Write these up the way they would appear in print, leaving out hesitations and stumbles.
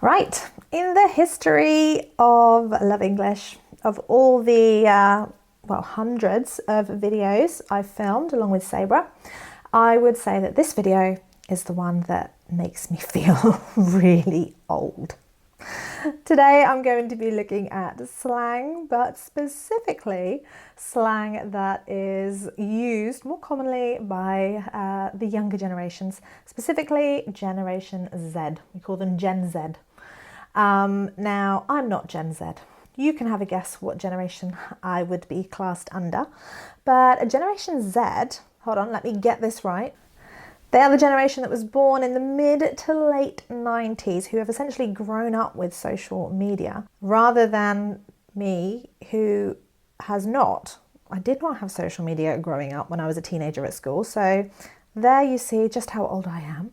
Right, in the history of Love English, of all the, hundreds of videos I've filmed along with Sabrah, I would say that this video is the one that makes me feel really old. Today I'm going to be looking at slang, but specifically slang that is used more commonly by the younger generations, specifically Generation Z. We call them Gen Z. Now, I'm not Gen Z. You can have a guess what generation I would be classed under. But Generation Z, hold on, let me get this right. They are the generation that was born in the mid to late 90s, who have essentially grown up with social media, rather than me, who has not. I did not have social media growing up when I was a teenager at school. So there you see just how old I am.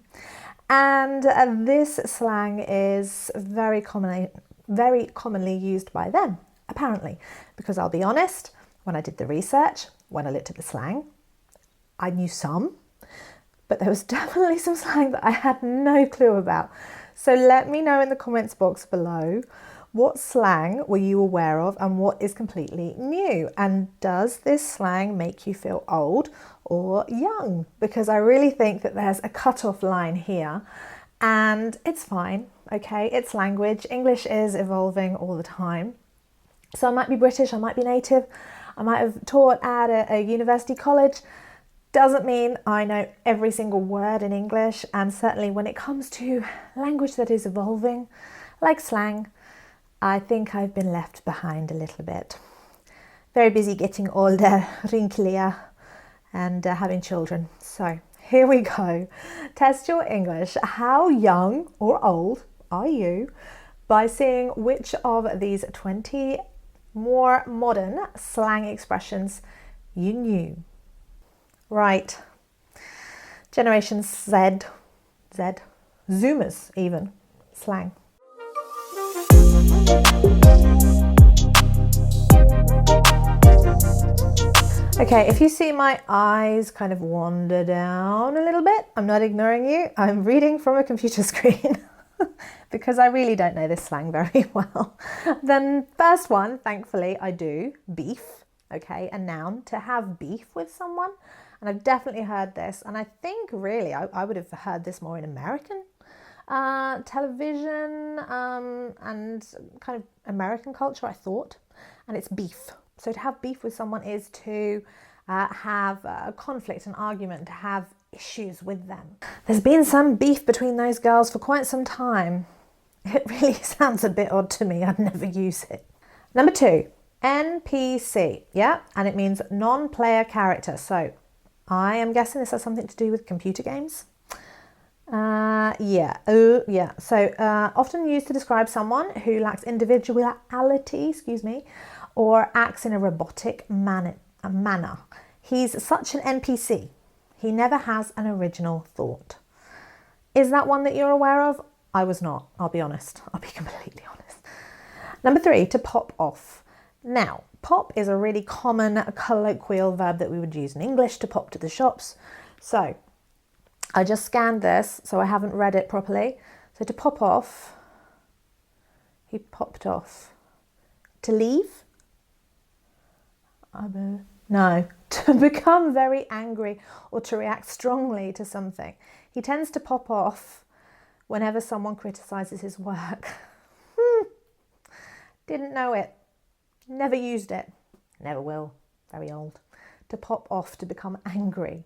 And this slang is very commonly used by them, apparently. Because I'll be honest, when I did the research, when I looked at the slang, I knew some, but there was definitely some slang that I had no clue about. So let me know in the comments box below, what slang were you aware of and what is completely new? And does this slang make you feel old or young? Because I really think that there's a cutoff line here, and it's fine, okay? It's language. English is evolving all the time. So I might be British, I might be native, I might have taught at a university college. Doesn't mean I know every single word in English, and certainly when it comes to language that is evolving, like slang, I think I've been left behind a little bit. Very busy getting older, wrinklier, and having children. So here we go. Test your English. How young or old are you by seeing which of these 20 more modern slang expressions you knew. Right. Generation Z, Zoomers even, slang. Okay, if you see my eyes kind of wander down a little bit, I'm not ignoring you. I'm reading from a computer screen because I really don't know this slang very well. Then first one, thankfully, I do. Beef, okay, a noun, to have beef with someone. And I've definitely heard this, and I think really I would have heard this more in American television and kind of American culture, I thought. And it's beef. So to have beef with someone is to have a conflict, an argument, to have issues with them. There's been some beef between those girls for quite some time. It really sounds a bit odd to me. I'd never use it. Number 2, NPC. Yeah, and it means non-player character. So I am guessing this has something to do with computer games. Yeah. So often used to describe someone who lacks individuality, or acts in a robotic manner. He's such an NPC. He never has an original thought. Is that one that you're aware of? I was not, I'll be honest. I'll be completely honest. Number 3, to pop off. Now, pop is a really common colloquial verb that we would use in English, to pop to the shops. So I just scanned this, so I haven't read it properly. So to pop off, he popped off. To leave? No, to become very angry or to react strongly to something. He tends to pop off whenever someone criticises his work. Didn't know it. Never used it. Never will. Very old. To pop off, to become angry.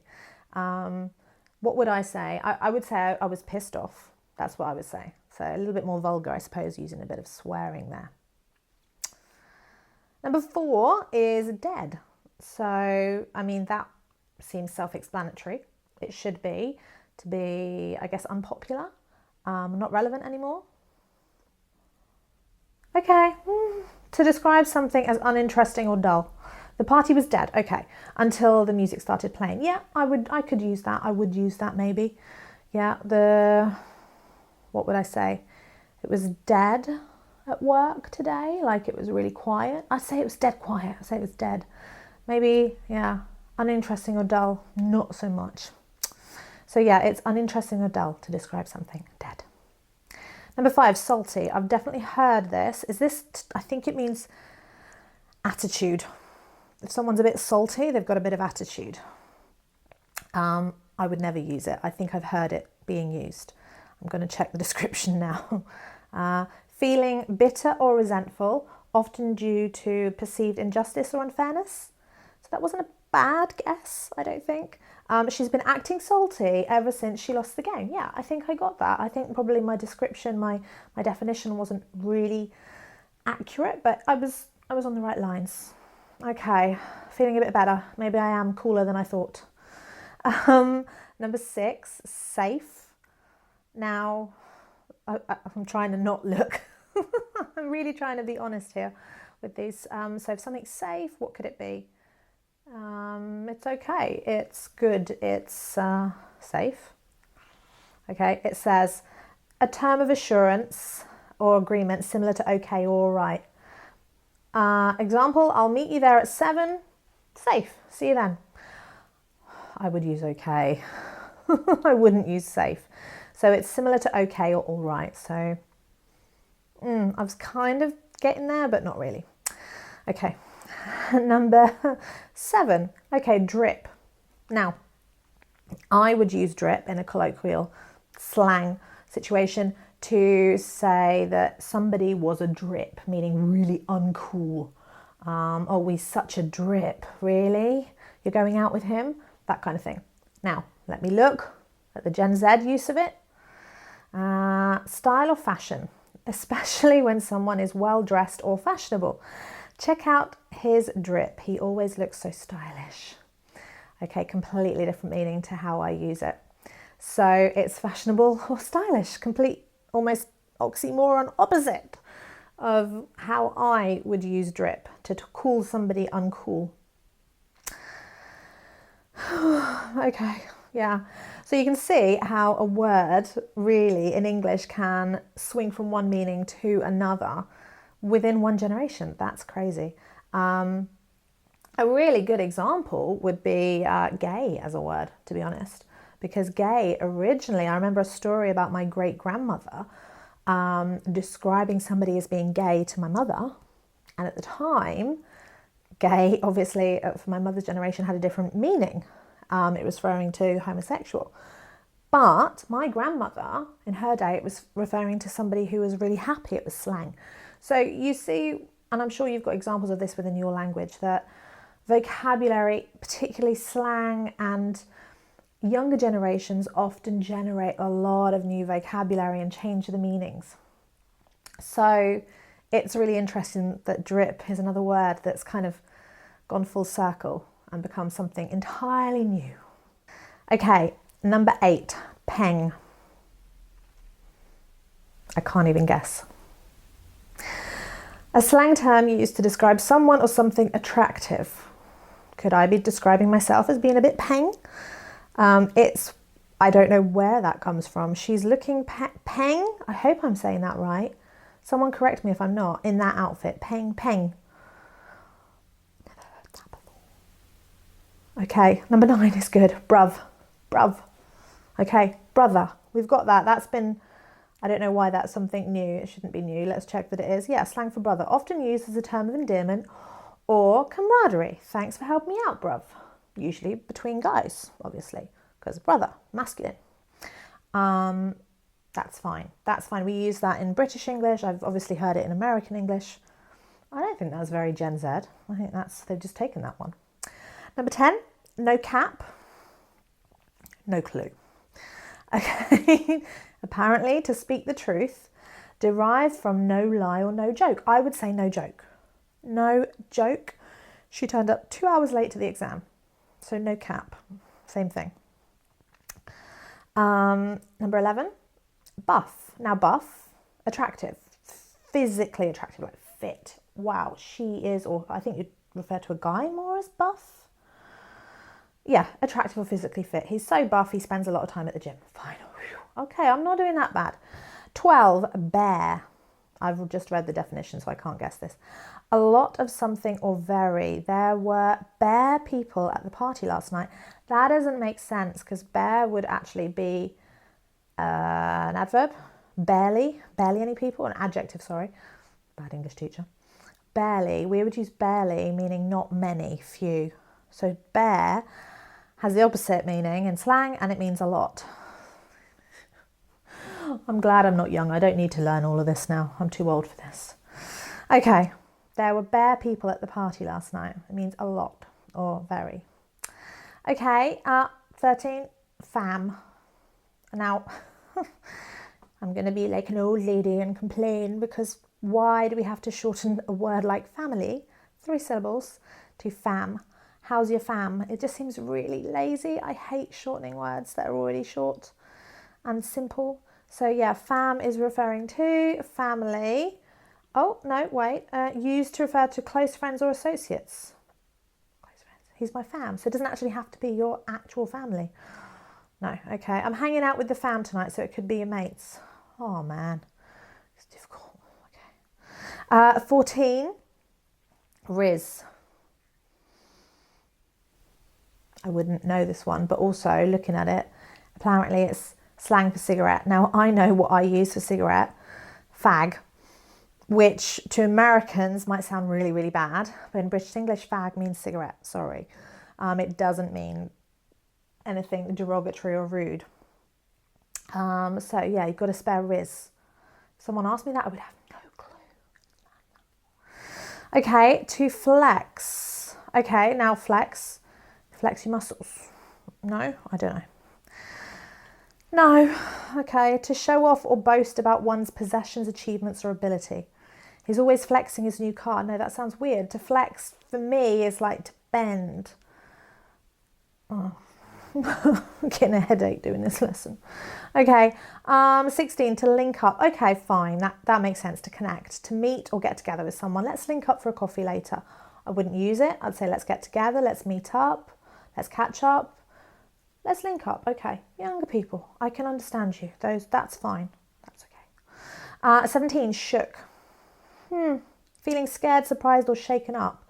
What would I say? I would say I was pissed off. That's what I would say. So a little bit more vulgar, I suppose, using a bit of swearing there. Number 4 is dead. So, I mean, that seems self-explanatory. It should be to be, I guess, unpopular, not relevant anymore. Okay, to describe something as uninteresting or dull. The party was dead, okay, until the music started playing. Yeah, I could use that. I would use that maybe. Yeah, what would I say? It was dead at work today, like it was really quiet. I'd say it was dead quiet. I'd say it was dead. Maybe, yeah, uninteresting or dull, not so much. So yeah, it's uninteresting or dull to describe something dead. Number 5, salty. I've definitely heard this. Is this, I think it means attitude. If someone's a bit salty, they've got a bit of attitude. I would never use it. I think I've heard it being used. I'm going to check the description now. Feeling bitter or resentful, often due to perceived injustice or unfairness. So that wasn't a bad guess, I don't think. She's been acting salty ever since she lost the game. Yeah, I think I got that. I think probably my description, my definition wasn't really accurate, but I was on the right lines. Okay, feeling a bit better. Maybe I am cooler than I thought. Number 6, safe. Now, I'm trying to not look. I'm really trying to be honest here with these. So if something's safe, what could it be? It's okay. It's good. It's safe. Okay, it says a term of assurance or agreement similar to okay or all right. Example, I'll meet you there at 7. Safe. See you then. I would use okay. I wouldn't use safe. So it's similar to okay or all right. So I was kind of getting there, but not really. Okay. Number 7. Okay, drip. Now, I would use drip in a colloquial slang situation to say that somebody was a drip, meaning really uncool. Oh, we such a drip. Really? You're going out with him? That kind of thing. Now, let me look at the Gen Z use of it. Style or fashion, especially when someone is well dressed or fashionable. Check out his drip. He always looks so stylish. Okay, completely different meaning to how I use it. So it's fashionable or stylish, complete, almost oxymoron opposite of how I would use drip to call somebody uncool. Okay, yeah. So you can see how a word really in English can swing from one meaning to another within one generation. That's crazy. A really good example would be gay as a word, to be honest, because gay originally, I remember a story about my great grandmother describing somebody as being gay to my mother. And at the time, gay, obviously, for my mother's generation, had a different meaning. It was referring to homosexual. But my grandmother, in her day, it was referring to somebody who was really happy. It was slang. So you see, and I'm sure you've got examples of this within your language, that vocabulary, particularly slang, and younger generations often generate a lot of new vocabulary and change the meanings. So it's really interesting that drip is another word that's kind of gone full circle and become something entirely new. Okay, number 8, peng. I can't even guess. A slang term used to describe someone or something attractive. Could I be describing myself as being a bit peng? I don't know where that comes from. She's looking peng. I hope I'm saying that right. Someone correct me if I'm not. In that outfit, peng. Never heard that before. Okay, number 9 is good. Bruv. Okay, brother. We've got that. That's been, I don't know why that's something new. It shouldn't be new. Let's check that it is. Yeah, slang for brother. Often used as a term of endearment or camaraderie. Thanks for helping me out, bruv. Usually between guys, obviously, because brother, masculine. That's fine. We use that in British English. I've obviously heard it in American English. I don't think that's very Gen Z. I think they've just taken that one. Number 10, no cap. No clue. Okay. Apparently, to speak the truth, derived from no lie or no joke. I would say no joke. No joke. She turned up 2 hours late to the exam. So no cap. Same thing. Number 11, buff. Now buff, attractive. Physically attractive, like fit. Wow, she is, or I think you'd refer to a guy more as buff. Yeah, attractive or physically fit. He's so buff, he spends a lot of time at the gym. Fine. Okay, I'm not doing that bad. 12, bear. I've just read the definition, so I can't guess this. A lot of something or very. There were bare people at the party last night. That doesn't make sense because bare would actually be an adverb. barely any people, an adjective, sorry, bad English teacher. Barely, we would use barely, meaning not many, few. So bare has the opposite meaning in slang, and it means a lot. I'm glad I'm not young. I don't need to learn all of this now. I'm too old for this. Okay, there were bare people at the party last night. It means a lot or very. Okay, 13, fam. Now, I'm going to be like an old lady and complain, because why do we have to shorten a word like family, 3 syllables, to fam? How's your fam? It just seems really lazy. I hate shortening words that are already short and simple. So yeah, fam is referring to family. Oh, no, wait. Used to refer to close friends or associates. Close friends. He's my fam. So it doesn't actually have to be your actual family. No, okay. I'm hanging out with the fam tonight, so it could be your mates. Oh, man. It's difficult. Okay. 14, Riz. I wouldn't know this one, but also looking at it, apparently it's slang for cigarette. Now, I know what I use for cigarette, fag, which to Americans might sound really, really bad, but in British English, fag means cigarette, sorry. It doesn't mean anything derogatory or rude. So yeah, you've got a spare Riz. If someone asked me that, I would have no clue. Okay, to flex. Okay, now flex your muscles. No, I don't know. No, okay, to show off or boast about one's possessions, achievements or ability. He's always flexing his new car. No, that sounds weird. To flex for me is like to bend. Oh. I'm getting a headache doing this lesson. Okay, 16, to link up. Okay, fine, that makes sense, to connect, to meet or get together with someone. Let's link up for a coffee later. I wouldn't use it. I'd say let's get together, let's meet up, let's catch up, let's link up. Okay, younger people, I can understand you. That's fine, that's okay. 17, shook. Feeling scared, surprised or shaken up.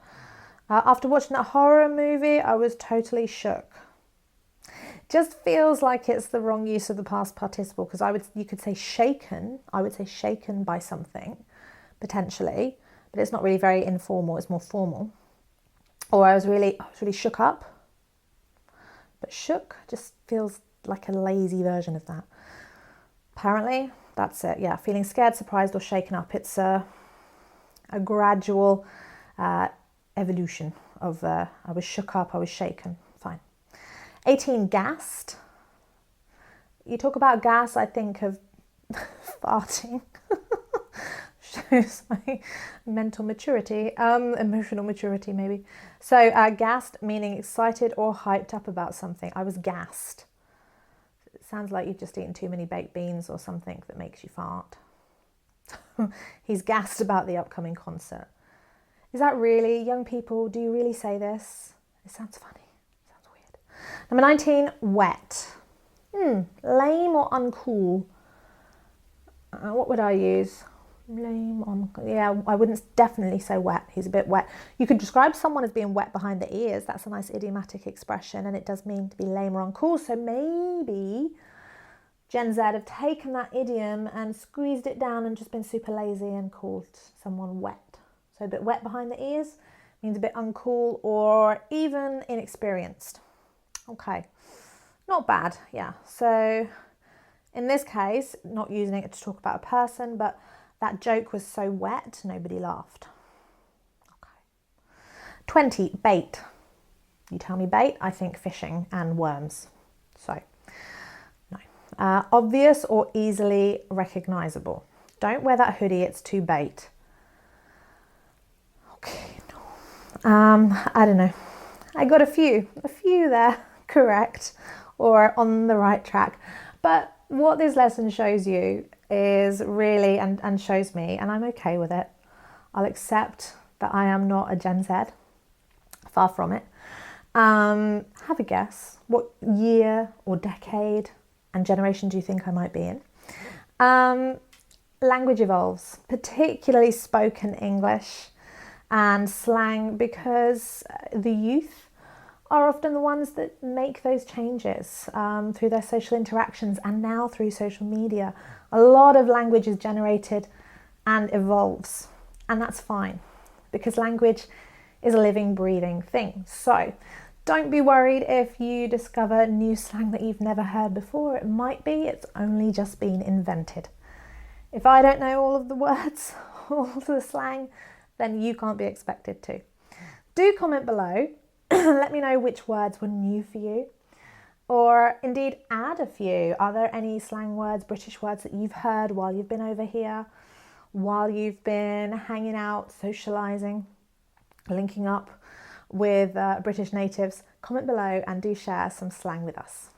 After watching that horror movie, I was totally shook. Just feels like it's the wrong use of the past participle, because you could say shaken. I would say shaken by something, potentially, but it's not really very informal. It's more formal. Or I was really shook up. But shook just feels like a lazy version of that. Apparently, that's it. Yeah, feeling scared, surprised, or shaken up. It's a gradual evolution of I was shook up, I was shaken. Fine. 18, Gast. You talk about gas, I think of farting. Shows my mental maturity, emotional maturity maybe. So gassed, meaning excited or hyped up about something. I was gassed. It sounds like you've just eaten too many baked beans or something that makes you fart. He's gassed about the upcoming concert. Is that really, young people, do you really say this? It sounds funny. Number 19, wet. Lame or uncool? What would I use? Lame, yeah, I wouldn't definitely say wet. He's a bit wet. You could describe someone as being wet behind the ears. That's a nice idiomatic expression, and it does mean to be lame or uncool. So maybe Gen Z have taken that idiom and squeezed it down and just been super lazy and called someone wet. So a bit wet behind the ears means a bit uncool or even inexperienced. Okay, not bad, yeah. So in this case, not using it to talk about a person, but that joke was so wet, nobody laughed. Okay. 20, bait. You tell me bait, I think fishing and worms. So, no. Obvious or easily recognisable. Don't wear that hoodie, it's too bait. Okay, no. I don't know. I got a few there. Correct or on the right track, but what this lesson shows you is really and shows me, and I'm okay with it. I'll accept that I am not a Gen Z, far from it. Have a guess, what year or decade and generation do you think I might be in? Language evolves, particularly spoken English and slang, because the youth are often the ones that make those changes through their social interactions and now through social media. A lot of language is generated and evolves, and that's fine because language is a living, breathing thing. So don't be worried if you discover new slang that you've never heard before. It might be it's only just been invented. If I don't know all of the words, all of the slang, then you can't be expected to. Do comment below. Let me know which words were new for you, or indeed add a few. Are there any slang words, British words that you've heard while you've been over here, while you've been hanging out, socialising, linking up with British natives? Comment below and do share some slang with us.